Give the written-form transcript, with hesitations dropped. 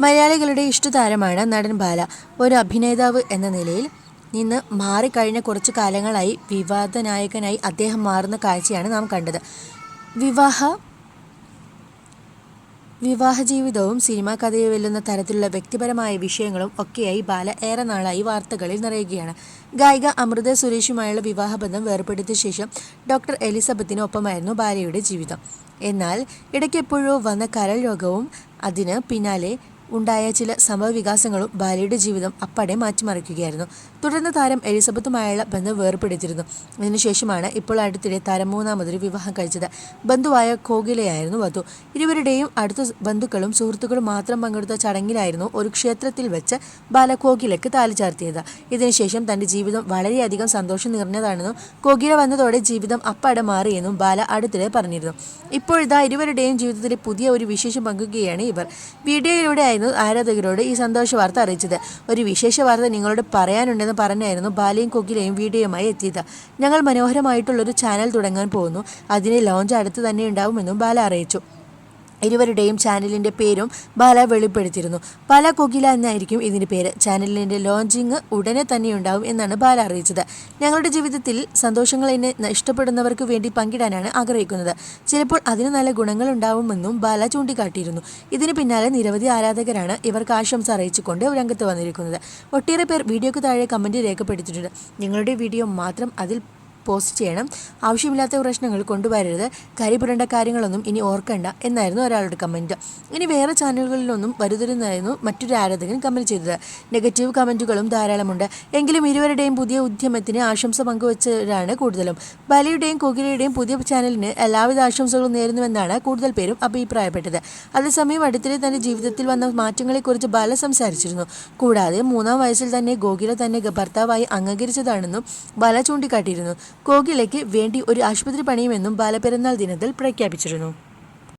മലയാളികളുടെ ഇഷ്ടതാരമാണ് നടൻ ബാല. ഒരു അഭിനേതാവ് എന്ന നിലയിൽ നിന്ന് മാറിക്കഴിഞ്ഞ കുറച്ചു കാലങ്ങളായി വിവാദ നായകനായി അദ്ദേഹം മാറുന്ന കാഴ്ചയാണ് നാം കണ്ടത്. വിവാഹ ജീവിതവും സിനിമാ കഥയെ വെല്ലുന്ന തരത്തിലുള്ള വ്യക്തിപരമായ വിഷയങ്ങളും ഒക്കെയായി ബാല ഏറെ നാളായി വാർത്തകളിൽ നിറയുകയാണ്. ഗായിക അമൃത സുരേഷുമായുള്ള വിവാഹബന്ധം വേർപെടുത്തിയ ശേഷം ഡോക്ടർ എലിസബത്തിന് ഒപ്പമായിരുന്നു ബാലയുടെ ജീവിതം. എന്നാൽ ഇടയ്ക്കെപ്പോഴോ വന്ന കരൾ രോഗവും അതിന് പിന്നാലെ ഉണ്ടായ ചില സംഭവവികാസങ്ങളും ബാലയുടെ ജീവിതം അപ്പാടെ മാറ്റിമറിക്കുകയായിരുന്നു. തുടർന്ന് താരം എലിസബത്തുമായുള്ള ബന്ധം വേർപെടുത്തിയിരുന്നു. ഇതിനുശേഷമാണ് ഇപ്പോൾ അടുത്തിടെ താരം മൂന്നാമതൊരു വിവാഹം കഴിച്ചത്. ബന്ധുവായ കോകിലയായിരുന്നു വധു. ഇരുവരുടെയും അടുത്ത ബന്ധുക്കളും സുഹൃത്തുക്കളും മാത്രം പങ്കെടുത്ത ചടങ്ങിലായിരുന്നു ഒരു ക്ഷേത്രത്തിൽ വെച്ച് ബാല കോകിലയ്ക്ക് താലി ചാർത്തിയത്. ഇതിനുശേഷം തന്റെ ജീവിതം വളരെയധികം സന്തോഷം നിറഞ്ഞതാണെന്നും കോകില വന്നതോടെ ജീവിതം അപ്പാടെ മാറിയെന്നും ബാല അടുത്തിടെ പറഞ്ഞിരുന്നു. ഇപ്പോഴിതാ ഇരുവരുടെയും ജീവിതത്തിലെ പുതിയ ഒരു വിശേഷം പങ്കുകയാണ് ഇവർ. വീഡിയോയിലൂടെ ആരാധകരോട് ഈ സന്തോഷ വാർത്ത അറിയിച്ചത്. ഒരു വിശേഷ വാർത്ത നിങ്ങളോട് പറയാനുണ്ടെന്ന് പറഞ്ഞായിരുന്നു ബാലയും കോകിലയും വീഡിയോയുമായി എത്തിയത്. ഞങ്ങൾ മനോഹരമായിട്ടുള്ളൊരു ചാനൽ തുടങ്ങാൻ പോകുന്നു. അതിന്റെ ലോഞ്ച് അടുത്ത് തന്നെ ഉണ്ടാവുമെന്നും ബാല അറിയിച്ചു. ഇരുവരുടെയും ചാനലിൻ്റെ പേരും ബാല വെളിപ്പെടുത്തിയിരുന്നു. ബാല കോകില എന്നായിരിക്കും ഇതിൻ്റെ പേര്. ചാനലിൻ്റെ ലോഞ്ചിങ് ഉടനെ തന്നെ ഉണ്ടാവും എന്നാണ് ബാല അറിയിച്ചത്. ഞങ്ങളുടെ ജീവിതത്തിൽ സന്തോഷങ്ങൾ എന്നെ ഇഷ്ടപ്പെടുന്നവർക്ക് വേണ്ടി പങ്കിടാനാണ് ആഗ്രഹിക്കുന്നത്. ചിലപ്പോൾ അതിന് നല്ല ഗുണങ്ങൾ ഉണ്ടാവുമെന്നും ബാല ചൂണ്ടിക്കാട്ടിയിരുന്നു. ഇതിന് പിന്നാലെ നിരവധി ആരാധകരാണ് ഇവർക്ക് ആശംസ അറിയിച്ചുകൊണ്ട് രംഗത്ത് വന്നിരിക്കുന്നത്. ഒട്ടേറെ പേർ വീഡിയോക്ക് താഴെ കമൻറ്റ് രേഖപ്പെടുത്തിയിട്ടുണ്ട്. നിങ്ങളുടെ വീഡിയോ മാത്രം അതിൽ പോസ്റ്റ് ചെയ്യണം, ആവശ്യമില്ലാത്ത പ്രശ്നങ്ങൾ കൊണ്ടുവരരുത്, കരിപുരണ്ട കാര്യങ്ങളൊന്നും ഇനി ഓർക്കണ്ട എന്നായിരുന്നു ഒരാളുടെ കമൻറ്റ്. ഇനി വേറെ ചാനലുകളിലൊന്നും വരുതരുന്നായിരുന്നു മറ്റൊരു ആരാധകൻ കമൻറ്റ് ചെയ്തത്. നെഗറ്റീവ് കമൻറ്റുകളും ധാരാളമുണ്ട്. എങ്കിലും ഇരുവരുടെയും പുതിയ ഉദ്യമത്തിന് ആശംസ പങ്കുവച്ചവരാണ് കൂടുതലും. ബാലയുടെയും കോകിലയുടെയും പുതിയ ചാനലിന് എല്ലാവിധ ആശംസകളും നേരുന്നുവെന്നാണ് കൂടുതൽ പേരും അഭിപ്രായപ്പെട്ടത്. അതേസമയം അടുത്തിടെ തന്റെ ജീവിതത്തിൽ വന്ന മാറ്റങ്ങളെക്കുറിച്ച് ബാല സംസാരിച്ചിരുന്നു. കൂടാതെ 3-ാം വയസ്സിൽ തന്നെ കോകില തന്നെ ഭർത്താവായി അംഗീകരിച്ചതാണെന്നും ബാല ചൂണ്ടിക്കാട്ടിയിരുന്നു. കോകിലയ്ക്ക് വേണ്ടി ഒരു ആശുപത്രി പണിയുമെന്നും ബാല പെരുന്നാൾ ദിനത്തിൽ പ്രഖ്യാപിച്ചിരുന്നു.